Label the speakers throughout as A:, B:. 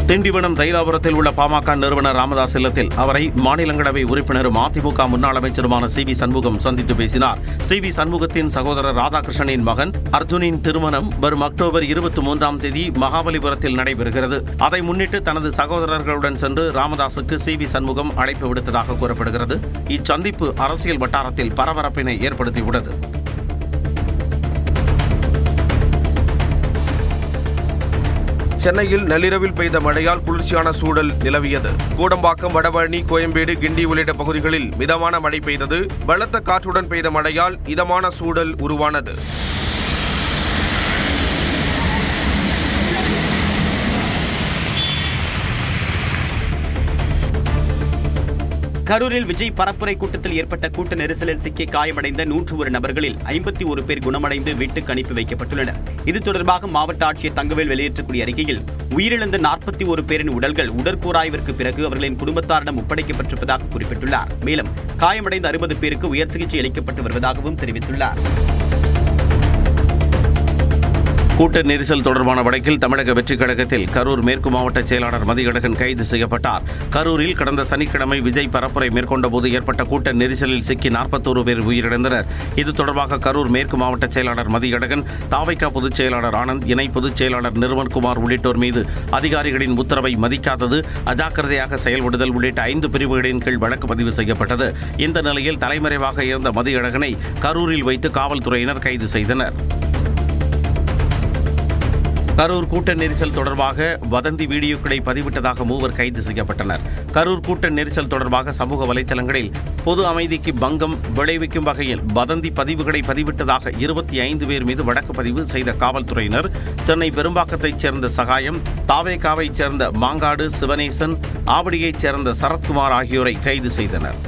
A: திண்டிவனம் தைலாபுரத்தில் உள்ள பாமக நிறுவனர் ராமதாஸ் இல்லத்தில் அவரை மாநிலங்களவை உறுப்பினரும் அதிமுக முன்னாள் அமைச்சருமான சி.வி. சண்முகம் சந்தித்து பேசினார். சி.வி. சண்முகத்தின் சகோதரர் ராதாகிருஷ்ணனின் மகன் அர்ஜுனின் திருமணம் வரும் அக்டோபர் 23ஆம் தேதி மகாபலிபுரத்தில் நடைபெறுகிறது. அதை முன்னிட்டு தனது சகோதரர்களுடன் சென்று ராமதாசுக்கு சி.வி. சண்முகம் அழைப்பு விடுத்ததாக கூறப்படுகிறது. இச்சந்திப்பு அரசியல் வட்டாரத்தில் பரபரப்பினை ஏற்படுத்தியுள்ளது.
B: சென்னையில் நள்ளிரவில் பெய்த மழையால் குளிர்ச்சியான சூழல் நிலவியது. கூடம்பாக்கம், வடபழனி, கோயம்பேடு, கிண்டி உள்ளிட்ட பகுதிகளில் மிதமான மழை பெய்தது. பலத்த காற்றுடன் பெய்த மழையால் இதமான சூழல் உருவானது.
C: கரூரில் விஜய் பரப்புரை கூட்டத்தில் ஏற்பட்ட கூட்ட நெரிசலில் சிக்கி காயமடைந்த 101 நபர்களில் 51 பேர் குணமடைந்து வீட்டுக்கு அனுப்பி வைக்கப்பட்டுள்ளனர். இது தொடர்பாக மாவட்ட ஆட்சியர் தங்கவேல் வெளியிட்டக்கூடிய அறிக்கையில் உயிரிழந்த 41 பேரின் உடல்கள் உடற்கூராய்விற்கு பிறகு அவர்களின் குடும்பத்தாரிடம் ஒப்படைக்கப்பட்டிருப்பதாக குறிப்பிட்டுள்ளார். மேலும் காயமடைந்த 60 பேருக்கு உயர் சிகிச்சை அளிக்கப்பட்டு வருவதாகவும் தெரிவித்துள்ளார்.
A: கூட்ட நெரிசல் தொடர்பான வழக்கில் தமிழக வெற்றிக் கழகத்தில் கரூர் மேற்கு மாவட்ட செயலாளர் மதியழகன் கைது செய்யப்பட்டார். கரூரில் கடந்த சனிக்கிழமை விஜய் பரப்புரை மேற்கொண்டபோது ஏற்பட்ட கூட்ட நெரிசலில் சிக்கி 41 பேர் உயிரிழந்தனர். இது தொடர்பாக கரூர் மேற்கு மாவட்ட செயலாளர் மதியழகன், தாவைக்கா பொதுச் செயலாளர் ஆனந்த், இணை பொதுச் செயலாளர் நிர்மல்குமார் உள்ளிட்டோர் மீது அதிகாரிகளின் உத்தரவை மதிக்காதது, அஜாக்கிரதையாக செயல்படுதல் உள்ளிட்ட 5 பிரிவுகளின் கீழ் வழக்கு பதிவு செய்யப்பட்டது. இந்த நிலையில் தலைமறைவாக இருந்த மதியழகனை கரூரில் வைத்து காவல்துறையினர் கைது செய்தனர். கரூர் கூட்ட நெரிசல் தொடர்பாக வதந்தி வீடியோக்களை பதிவிட்டதாக 3 கைது செய்யப்பட்டனர். கரூர் கூட்ட நெரிசல் தொடர்பாக சமூக வலைதளங்களில் பொது அமைதிக்கு பங்கம் விளைவிக்கும் வகையில் வதந்தி பதிவுகளை பதிவிட்டதாக 25 பேர் மீது வழக்கு பதிவு செய்த காவல்துறையினர் சென்னை பெரும்பாக்கத்தைச் சேர்ந்த சகாயம், தாவேகாவைச் சேர்ந்த மாங்காடு சிவனேசன், ஆவடியைச் சேர்ந்த சரத்குமார் ஆகியோரை கைது செய்தனர்.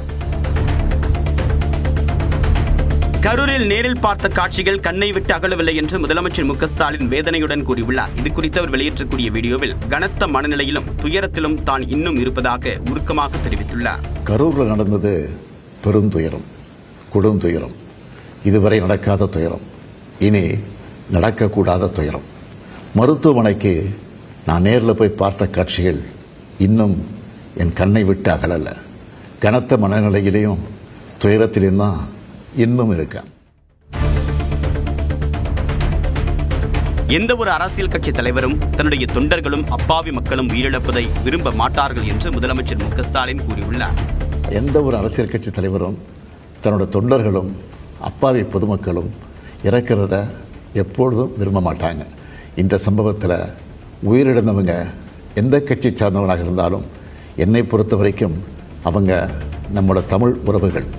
C: கரூரில் நேரில் பார்த்த காட்சிகள் கண்ணை விட்டு அகலவில்லை என்று முதலமைச்சர் மு க ஸ்டாலின் வேதனையுடன் கூறியுள்ளார். இது குறித்து அவர் வெளியிட்டக்கூடிய வீடியோவில் கனத்த மனநிலையிலும் துயரத்திலும் தான் இன்னும் இருப்பதாக உருக்கமாக தெரிவித்துள்ளார்.
D: கரூரில் நடந்தது பெருந்துயரம், கொடுந்துயரம், இதுவரை நடக்காத துயரம், இனி நடக்கக்கூடாத துயரம். மருத்துவமனைக்கு நான் நேரில் போய் பார்த்த காட்சிகள் இன்னும் என் கண்ணை விட்டு அகலல. கனத்த மனநிலையிலையும் துயரத்திலும் தான் இன்னும் இருக்கேன்.
C: எந்த ஒரு அரசியல் கட்சி தலைவரும் தன்னுடைய தொண்டர்களும் அப்பாவி மக்களும் உயிரிழப்பதை விரும்ப மாட்டார்கள் என்று முதலமைச்சர் மு க ஸ்டாலின் கூறியுள்ளார்.
D: எந்த ஒரு அரசியல் கட்சி தலைவரும் தன்னோட தொண்டர்களும் அப்பாவி பொதுமக்களும் இறக்கிறத எப்பொழுதும் விரும்ப மாட்டாங்க. இந்த சம்பவத்தில் உயிரிழந்தவங்க எந்த கட்சி சார்ந்தவர்களாக இருந்தாலும் என்னை பொறுத்த வரைக்கும் அவங்க நம்மளோட தமிழ் உறவுகள்.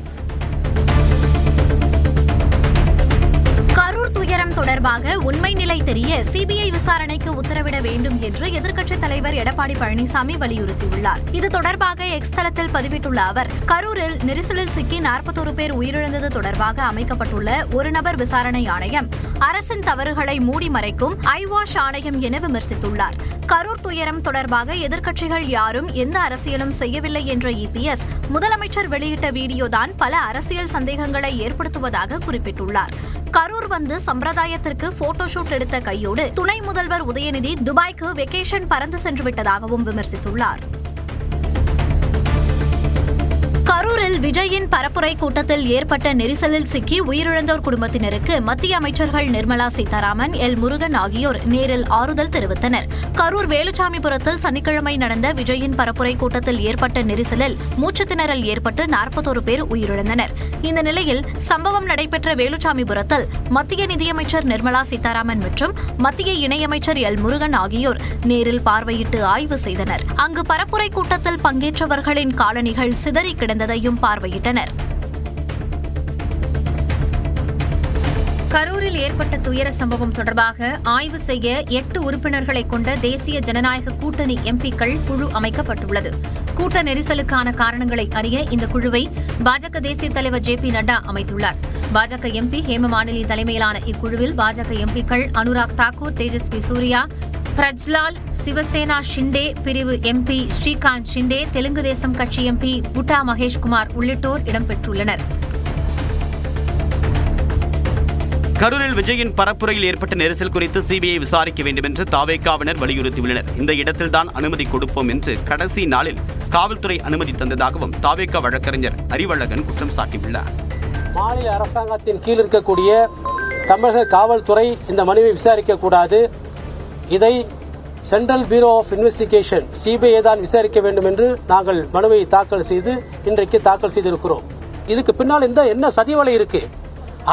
E: தொடர்பாக உண்மை நிலை தெரிய சிபிஐ விசாரணைக்கு உத்தரவிட வேண்டும் என்று எதிர்க்கட்சித் தலைவர் எடப்பாடி பழனிசாமி வலியுறுத்தியுள்ளார். இது தொடர்பாக எக்ஸ் தளத்தில் பதிவிட்டுள்ள அவர், கரூரில் நெரிசலில் சிக்கி 41 பேர் உயிரிழந்தது தொடர்பாக அமைக்கப்பட்டுள்ள ஒரு நபர் விசாரணை ஆணையம் அரசின் தவறுகளை மூடி மறைக்கும் ஐவாஷ் ஆணையம் என விமர்சித்துள்ளார். கரூர் துயரம் தொடர்பாக எதிர்க்கட்சிகள் யாரும் எந்த அரசியலும் செய்யவில்லை என்ற இபிஎஸ் முதலமைச்சர் வெளியிட்ட வீடியோதான் பல அரசியல் சந்தேகங்களை ஏற்படுத்துவதாக குறிப்பிட்டுள்ளார். கரூர் வந்து சம்பிரதாயத்திற்கு போட்டோஷூட் எடுத்த கையோடு துணை முதல்வர் உதயநிதி துபாய்க்கு வெக்கேஷன் பறந்து சென்று விட்டதாகவும் விமர்சித்துள்ளார். கரூரில் விஜயின் பரப்புரை கூட்டத்தில் ஏற்பட்ட நெரிசலில் சிக்கி உயிரிழந்தோர் குடும்பத்தினருக்கு மத்திய அமைச்சர்கள் நிர்மலா சீதாராமன், எல். முருகன் ஆகியோர் நேரில் ஆறுதல் தெரிவித்தனர். கரூர் வேலுச்சாமிபுரத்தில் சனிக்கிழமை நடந்த விஜயின் பரப்புரை கூட்டத்தில் ஏற்பட்ட நெரிசலில் மூச்சுத்திணறல் ஏற்பட்டு 41 பேர் உயிரிழந்தனர். இந்த நிலையில் சம்பவம் நடைபெற்ற வேலுச்சாமிபுரத்தில் மத்திய நிதியமைச்சர் நிர்மலா சீதாராமன் மற்றும் மத்திய இணையமைச்சர் எல். முருகன் ஆகியோர் நேரில் பார்வையிட்டு ஆய்வு செய்தனர். அங்கு பரப்புரை கூட்டத்தில் பங்கேற்றவர்களின் காலணிகள் சிதறி கிடந்ததையும் பார்வையிட்டனர். கரூரில் ஏற்பட்ட துயர சம்பவம் தொடர்பாக ஆய்வு செய்ய 8 உறுப்பினர்களை கொண்ட தேசிய ஜனநாயக கூட்டணி எம்பிக்கள் குழு அமைக்கப்பட்டுள்ளது. கூட்ட நெரிசலுக்கான காரணங்களை அறிய இந்த குழுவை பாஜக தேசிய தலைவர் ஜே.பி. நட்டா அமைத்துள்ளார். பாஜக எம்பி ஹேமமாலினி தலைமையிலான இக்குழுவில் பாஜக எம்பிக்கள் அனுராக் தாக்கூர், தேஜஸ்வி சூர்யா, பிரஜ்லால், சிவசேனா ஷிண்டே பிரிவு எம்பி ஸ்ரீகாந்த் ஷிண்டே, தெலுங்கு தேசம் கட்சி எம்பி புட்டா மகேஷ்குமார் உள்ளிட்டோர் இடம்பெற்றுள்ளனர்.
C: கரூரில் விஜயின் பரப்புரையில் ஏற்பட்ட நெரிசல் குறித்து சிபிஐ விசாரிக்க வேண்டும் என்று தாவேகாவினர் வலியுறுத்தியுள்ளனர். இந்த இடத்தில்தான் அனுமதி கொடுப்போம் என்று கடைசி நாளில் காவல்துறை அனுமதி தந்ததாகவும் தாவேகா வழக்கறிஞர் அறிவழகன் குற்றம் சாட்டியுள்ளார்.
F: மாநில அரசாங்கத்தின் கீழ் இருக்கக்கூடிய தமிழக காவல்துறை இந்த மனுவை விசாரிக்க கூடாது. இதை central bureau of investigation CBI தான் விசாரிக்க வேண்டும் என்று நாங்கள் மனுவை தாக்கல் செய்து இன்றைக்கு தாக்கல் செய்திருக்கிறோம். இதுக்கு பின்னால் என்ன சதிவலை இருக்கு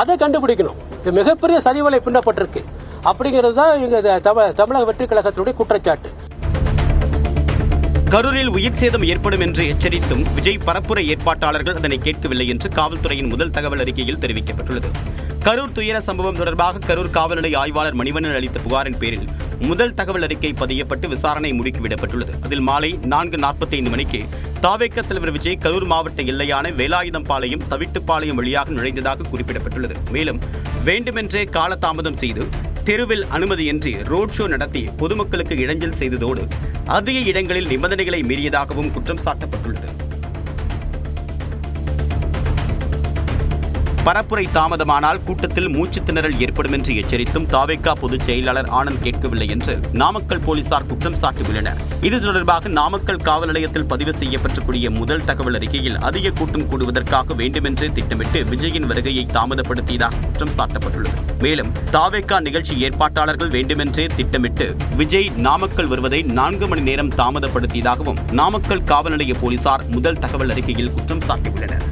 F: அதை கண்டுபிடிக்கணும். இது மிகப்பெரிய சதிவலை பின்னப்பட்டிருக்கு அப்படிங்கிறது தான் எங்க தமிழக வெற்றி கழகத்தினுடைய குற்றச்சாட்டு.
C: கரூரில் உயிர் சேதம் ஏற்படும் என்று எச்சரித்தும் விஜய் பரப்புரை ஏற்பாட்டாளர்கள் அதனை கேட்கவில்லை என்று காவல்துறையின் முதல் தகவல் அறிக்கையில் தெரிவிக்கப்பட்டுள்ளது. கரூர் துயர சம்பவம் தொடர்பாக கரூர் காவல் நிலைய ஆய்வாளர் மணிவண்ணன் அளித்த புகாரின் பேரில் முதல் தகவல் அறிக்கை பதியப்பட்டு விசாரணை முடுக்கிவிடப்பட்டுள்ளது. அதில் மாலை 4:45 மணிக்கு தாவேகா தலைவர் விஜய் கரூர் மாவட்ட எல்லையான வேலாயுதம்பாளையம் தவிட்டுப்பாளையம் வழியாக நுழைந்ததாக குறிப்பிடப்பட்டுள்ளது. மேலும் வேண்டுமென்றே காலதாமதம் செய்து தெருவில் அனுமதியின்றி ரோட் ஷோ நடத்தி பொதுமக்களுக்கு இடைஞ்சல் செய்ததோடு அதிக இடங்களில் நிபந்தனைகளை மீறியதாகவும் குற்றம் சாட்டப்பட்டுள்ளது. பரப்புரை தாமதமானால் கூட்டத்தில் மூச்சு திணறல் ஏற்படும் என்று எச்சரித்தும் தாவேகா பொதுச் செயலாளர் ஆனந்த் கேட்கவில்லை என்று நாமக்கல் போலீசார் குற்றம் சாட்டியுள்ளனர். இது தொடர்பாக நாமக்கல் காவல் நிலையத்தில் பதிவு செய்யப்பட்டிருக்கூடிய முதல் தகவல் அறிக்கையில் அதிக கூட்டம் கூடுவதற்காக வேண்டுமென்றே திட்டமிட்டு விஜயின் வருகையை தாமதப்படுத்தியதாக குற்றம் சாட்டப்பட்டுள்ளது. மேலும் தாவேகா நிகழ்ச்சி ஏற்பாட்டாளர்கள் வேண்டுமென்றே திட்டமிட்டு விஜய் நாமக்கல் வருவதை 4 மணி நேரம் தாமதப்படுத்தியதாகவும் நாமக்கல் காவல் நிலைய போலீசார் முதல் தகவல் அறிக்கையில் குற்றம் சாட்டியுள்ளனர்.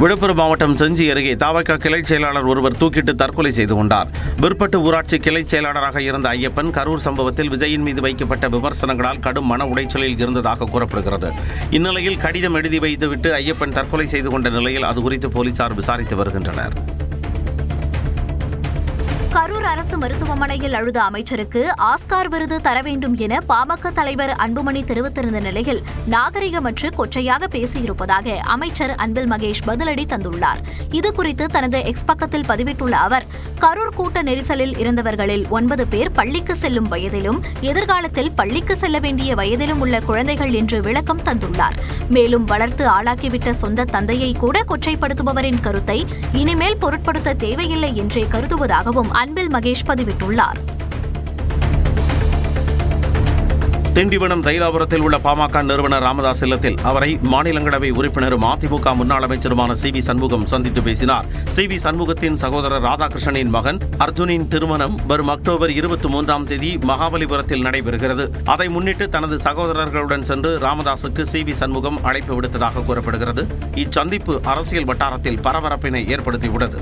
A: விழுப்புரம் மாவட்டம் செஞ்சி அருகே தாவேகா கிளை செயலாளர் ஒருவர் தூக்கிட்டு தற்கொலை செய்து கொண்டார். விற்பட்டு ஊராட்சி கிளை செயலாளராக இருந்த ஐயப்பன் கரூர் சம்பவத்தில் விஜயின் மீது வைக்கப்பட்ட விமர்சனங்களால் கடும் மன உளைச்சலில் இருந்ததாக கூறப்படுகிறது. இந்நிலையில் கடிதம் எழுதி வைத்துவிட்டு ஐயப்பன் தற்கொலை செய்து கொண்ட நிலையில் அது குறித்து போலீசார் விசாரித்து வருகின்றனர்.
E: கரூர் அரசு மருத்துவமனையில் அழுத அமைச்சருக்கு ஆஸ்கார் விருது தர வேண்டும் என பாமக தலைவர் அன்புமணி தெரிவித்திருந்த நிலையில் நாகரிகமற்று கொச்சையாக பேசியிருப்பதாக அமைச்சர் அன்பில் மகேஷ் பதிலடி தந்துள்ளார். இதுகுறித்து தனது எக்ஸ் பக்கத்தில் பதிவிட்டுள்ள அவர், கரூர் கூட்ட நெரிசலில் இருந்தவர்களில் 9 பேர் பள்ளிக்கு செல்லும் வயதிலும் எதிர்காலத்தில் பள்ளிக்கு செல்ல வேண்டிய வயதிலும் உள்ள குழந்தைகள் என்று விளக்கம் தந்துள்ளார். மேலும் வளர்த்து ஆளாக்கிவிட்ட சொந்த தந்தையை கூட கொச்சைப்படுத்துபவரின் கருத்தை இனிமேல் பொருட்படுத்த தேவையில்லை என்றே கருதுவதாகவும் அன்பில் மகேஷ் பதிவிட்டுள்ளார்.
A: திண்டிவனம் தைலாபுரத்தில் உள்ள பாமக நிறுவனர் ராமதாஸ் இல்லத்தில் அவரை மாநிலங்களவை உறுப்பினரும் அதிமுக முன்னாள் அமைச்சருமான சி.வி. சண்முகம் சந்தித்து பேசினார். சி.வி. சண்முகத்தின் சகோதரர் ராதாகிருஷ்ணனின் மகன் அர்ஜுனின் திருமணம் வரும் அக்டோபர் 23ஆம் தேதி மகாபலிபுரத்தில் நடைபெறுகிறது. அதை முன்னிட்டு தனது சகோதரர்களுடன் சென்று ராமதாசுக்கு சி.வி. சண்முகம் அழைப்பு விடுத்ததாக கூறப்படுகிறது. இச்சந்திப்பு அரசியல் வட்டாரத்தில் பரபரப்பினை ஏற்படுத்தியுள்ளது.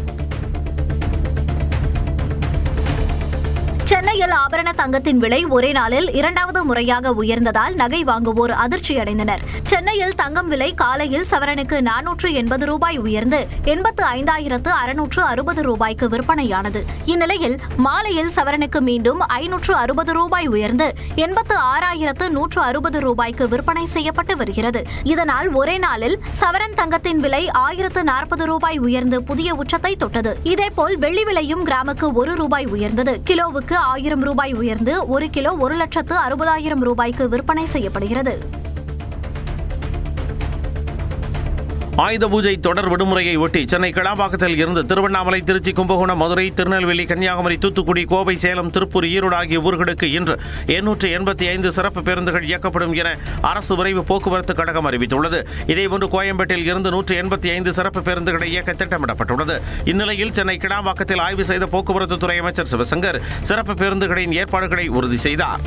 E: சென்னையில் ஆபரண தங்கத்தின் விலை ஒரே நாளில் 2வது முறையாக உயர்ந்ததால் நகை வாங்குவோர் அதிர்ச்சியடைந்தனர். சென்னையில் தங்கம் விலை காலையில் சவரனுக்கு 480 ரூபாய் உயர்ந்து 85,660 ரூபாய்க்கு விற்பனையானது. இந்நிலையில் மாலையில் சவரனுக்கு மீண்டும் 560 ரூபாய் உயர்ந்து 86,160 ரூபாய்க்கு விற்பனை செய்யப்பட்டு வருகிறது. இதனால் ஒரே நாளில் சவரன் தங்கத்தின் விலை 1040 ரூபாய் உயர்ந்து புதிய உச்சத்தை தொட்டது. இதேபோல் வெள்ளி விலையும் கிராமுக்கு 1 ரூபாய் உயர்ந்தது. கிலோவுக்கு 1000 ரூபாய் உயர்ந்து 1 கிலோ 1,60,000 ரூபாய்க்கு விற்பனை செய்யப்படுகிறது.
A: ஆயுத பூஜை தொடர் விடுமுறையை ஒட்டி சென்னை கிளாம்பாக்கத்தில் இருந்து திருவண்ணாமலை, திருச்சி, கும்பகோணம், மதுரை, திருநெல்வேலி, கன்னியாகுமரி, தூத்துக்குடி, கோவை, சேலம், திருப்பூர், ஈரோடு ஆகிய ஊர்களுக்கு இன்று 885 சிறப்பு பேருந்துகள் இயக்கப்படும் என அரசு விரைவு போக்குவரத்து கழகம் அறிவித்துள்ளது. இதேபோன்று கோயம்பேட்டில் இருந்து 185 சிறப்பு பேருந்துகளை இயக்க திட்டமிடப்பட்டுள்ளது. இந்நிலையில் சென்னை கிளாம்பாக்கத்தில் ஆய்வு செய்த போக்குவரத்து துறை அமைச்சர் சிவசங்கர் சிறப்பு பேருந்துகளின் ஏற்பாடுகளை உறுதி செய்தார்.